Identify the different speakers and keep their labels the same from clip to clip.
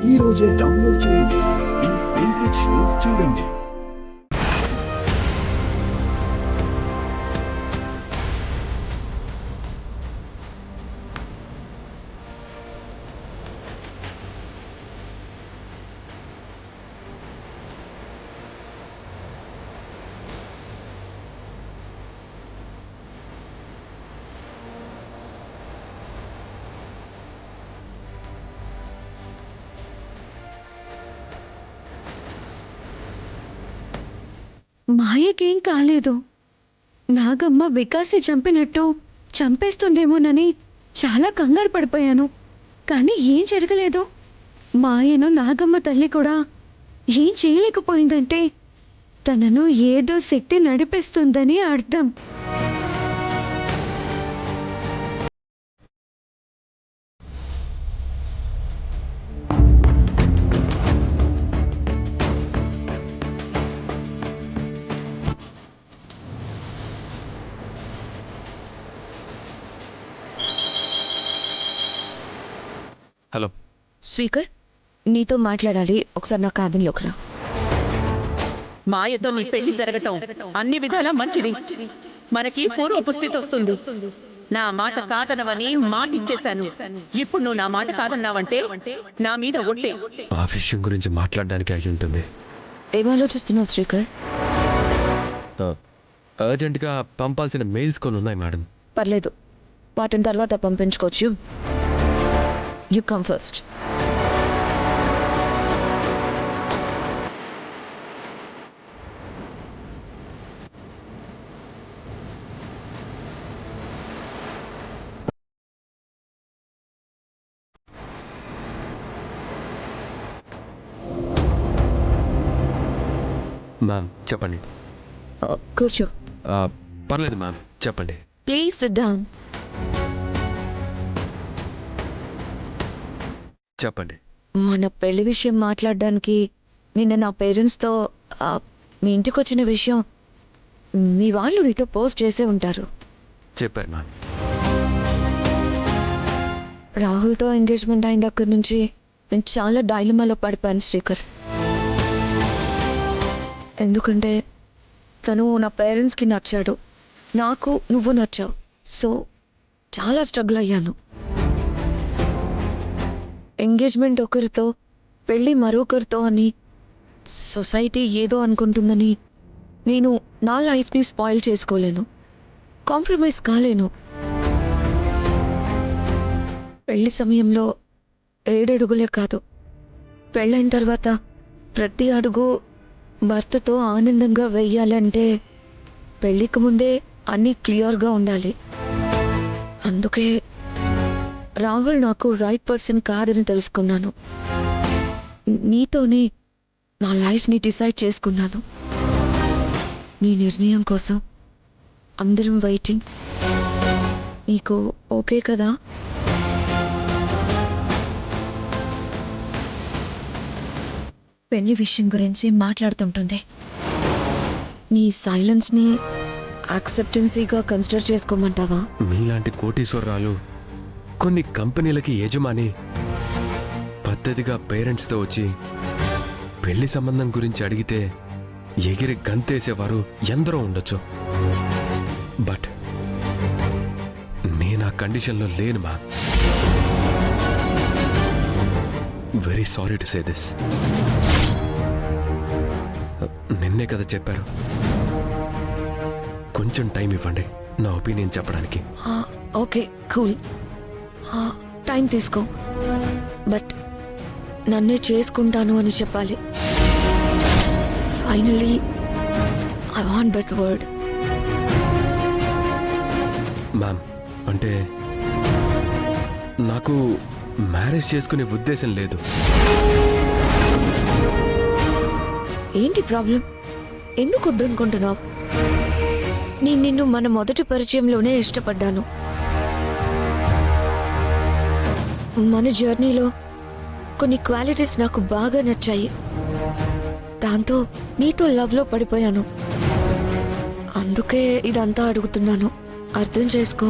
Speaker 1: ఈ రోజే డౌన్లోడ్ చేయండి. మీ ఫేవరెట్ షోస్ చూడండి.
Speaker 2: మాయకేం కాలేదు. నాగమ్మ వికాస్ని చంపినట్టు చంపేస్తుందేమోనని చాలా కంగారు పడిపోయాను. కానీ ఏం జరగలేదు. మాయను నాగమ్మ తల్లి కూడా ఏం చేయలేకపోయిందంటే తనను ఏదో శక్తి నడిపిస్తుందని అర్థం.
Speaker 3: హలో
Speaker 2: స్పీకర్, నీతో మాట్లాడాలి. ఒకసారి నా క్యాబిన్లోకి రా.
Speaker 4: మాయతో నీ పెళ్లి జరగటం అన్ని విధాలా మంచిది. మనకి పూర్వపు స్థితి వస్తుంది. నా మాట కాదనవని మాట ఇచ్చేశాను. ఇప్పుడు నువ్వు నా మాట కాదన్నావంటే నా మీద ఒట్టే.
Speaker 3: ఆ విషయం గురించి మాట్లాడడానికి అయి ఉంటుంది.
Speaker 2: ఏం ఆలోచిస్తున్నావు శ్రీకర్?
Speaker 3: అర్జెంటుగా పంపాల్సిన మెయిల్స్ కొన్ని ఉన్నాయి మేడం.
Speaker 2: పర్లేదు, వాటిని తర్వాత పంపించుకోవచ్చు. You come first.
Speaker 3: మ్యామ్ చెప్పండి.
Speaker 2: కూర్చో.
Speaker 3: పర్లేదు మ్యామ్ చెప్పండి.
Speaker 2: Please SIT down.
Speaker 3: చెప్పండి.
Speaker 2: మన పెళ్లి విషయం మాట్లాడడానికి నిన్న నా పేరెంట్స్తో మీ ఇంటికి వచ్చిన విషయం మీ వాళ్ళు నీతో పోస్ట్ చేసే ఉంటారు.
Speaker 3: చెప్పారు మ్యామ్.
Speaker 2: రాహుల్తో ఎంగేజ్మెంట్ అయిన దగ్గర నుంచి నేను చాలా డైలమాలో పడిపోయాను శ్రీకర్. ఎందుకంటే తను నా పేరెంట్స్కి నచ్చాడు, నాకు నువ్వు నచ్చావు. సో చాలా స్ట్రగుల్ అయ్యాను. ఎంగేజ్మెంట్ ఒకరితో, పెళ్ళి మరొకరితో అని సొసైటీ ఏదో అనుకుంటుందని నేను నా లైఫ్ని స్పాయిల్ చేసుకోలేను, కాంప్రమైజ్ కాలేను. పెళ్లి సమయంలో 7 అడుగులే కాదు, పెళ్ళైన తర్వాత ప్రతి అడుగు భర్తతో ఆనందంగా వెయ్యాలంటే పెళ్ళికి ముందే అన్నీ క్లియర్గా ఉండాలి. అందుకే రాహుల్ నాకు రైట్ పర్సన్ కాదని తెలుసుకున్నాను. నీతోనే నా లైఫ్ని డిసైడ్ చేసుకున్నాను. నీ నిర్ణయం కోసం అందరం వెయిటింగ్. నీకు ఓకే కదా? పెళ్లి విషయం గురించి మాట్లాడుతుంటుంది. నీ సైలెన్స్ని యాక్సెప్టెన్సీగా కన్సిడర్ చేసుకోమంటావా?
Speaker 3: మీలాంటి కోటీశ్వరరాలు కొన్ని కంపెనీలకి యజమాని పద్ధతిగా పేరెంట్స్తో వచ్చి పెళ్లి సంబంధం గురించి అడిగితే ఎగిరి గంతేసేవారు ఎందరో ఉండొచ్చు. బట్ నేను ఆ కండిషన్లో లేను మా. Very sorry to say this. నిన్నే కదా చెప్పారు, కొంచెం టైం ఇవ్వండి నా ఒపీనియన్ చెప్పడానికి.
Speaker 2: ఓకే కూల్, టైం తీసుకో. బట్ నన్నే చేసుకుంటాను అని చెప్పాలి. Finally I want that word.
Speaker 3: Ma'am అంటే నాకు మ్యారేజ్ చేసుకునే ఉద్దేశం లేదు.
Speaker 2: ఏంటి ప్రాబ్లం? ఎందుకు వద్దనుకుంటున్నావు? నేను నిన్ను మన మొదటి పరిచయంలోనే ఇష్టపడ్డాను. మన జర్నీలో కొన్ని క్వాలిటీస్ నాకు బాగా నచ్చాయి. దాంతో నీతో లవ్లో పడిపోయాను. అందుకే ఇదంతా అడుగుతున్నాను, అర్థం చేసుకో.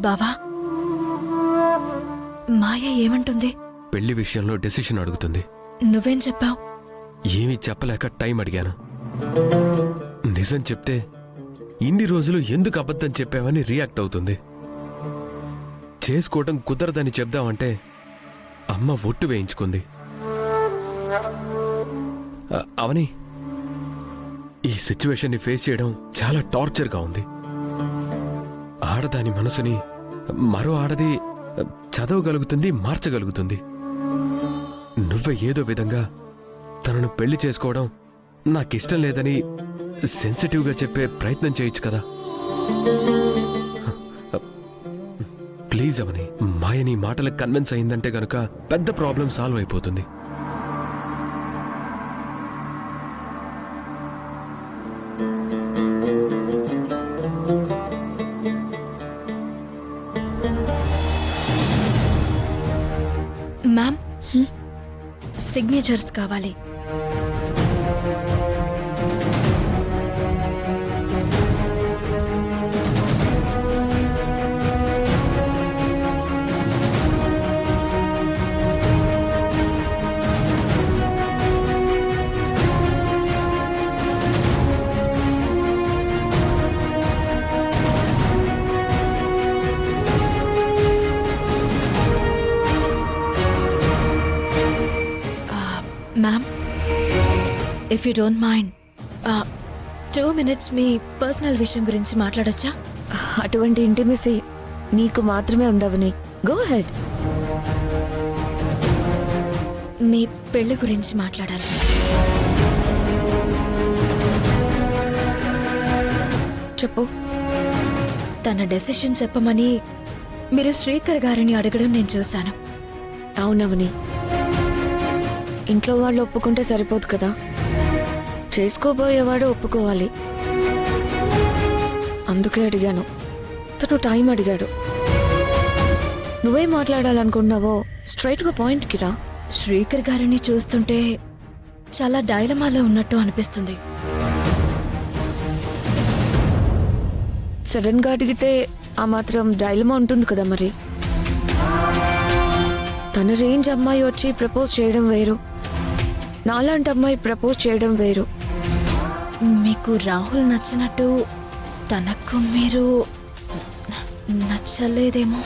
Speaker 5: బావా, మాయ ఏమంటుంది?
Speaker 3: పెళ్లి విషయంలో డెసిషన్ అడుగుతుంది.
Speaker 5: నువ్వేం చెప్పావు?
Speaker 3: ఏమీ చెప్పలేక టైం అడిగాను. నిజం చెప్తే ఇన్ని రోజులు ఎందుకు అబద్ధం చెప్పావని రియాక్ట్ అవుతుంది. చేసుకోవటం కుదరదని చెప్దామంటే అమ్మ ఒట్టు వేయించుకుంది. అవని, ఈ సిచ్యువేషన్ని ఫేస్ చేయడం చాలా టార్చర్గా ఉంది. ఆడదాని మనసుని మరో ఆడది చదవగలుగుతుంది, మార్చగలుగుతుంది. నువ్వే ఏదో విధంగా తనను పెళ్లి చేసుకోవడం నాకిష్టం లేదని సెన్సిటివ్గా చెప్పే ప్రయత్నం చేయొచ్చు కదా. ప్లీజ్ అవని, మాయ నీ మాటలకు కన్విన్స్ అయిందంటే గనుక పెద్ద ప్రాబ్లం సాల్వ్ అయిపోతుంది.
Speaker 5: మ్యామ్, సిగ్నేచర్స్ కావాలి. Ma'am, if you don't mind 2 minutes me personal విషయం గురించి మాట్లాడొచ్చా?
Speaker 2: అటువంటి ఇంటిమసీ నీకు మాత్రమే ఉందవని. Go head.
Speaker 5: మీ పెళ్లి గురించి మాట్లాడాలి.
Speaker 2: చెప్పు.
Speaker 5: తన డెసిషన్ చెప్పమని మీరు శ్రీకర్ గారిని అడగడం నేను చూశాను.
Speaker 2: అవునవని, ఇంట్లో వాళ్ళు ఒప్పుకుంటే సరిపోదు కదా, చేసుకోబోయేవాడు ఒప్పుకోవాలి. అందుకే అడిగాను. తను టైం అడిగాడు. నువ్వేం మాట్లాడాలనుకున్నావో స్ట్రైట్గా పాయింట్కి రా.
Speaker 5: శ్రీకర్ గారిని చూస్తుంటే చాలా డైలమాలో ఉన్నట్టు అనిపిస్తుంది.
Speaker 2: సడన్ గా అడిగితే ఆ మాత్రం డైలమా ఉంటుంది కదా. మరి తన రేంజ్ అమ్మాయి వచ్చి ప్రపోజ్ చేయడం వేరు, నాలాంటి అమ్మాయి ప్రపోజ్ చేయడం వేరు.
Speaker 5: మీకు రాహుల్ నచ్చినట్టు తనకు మీరు నచ్చలేదేమో.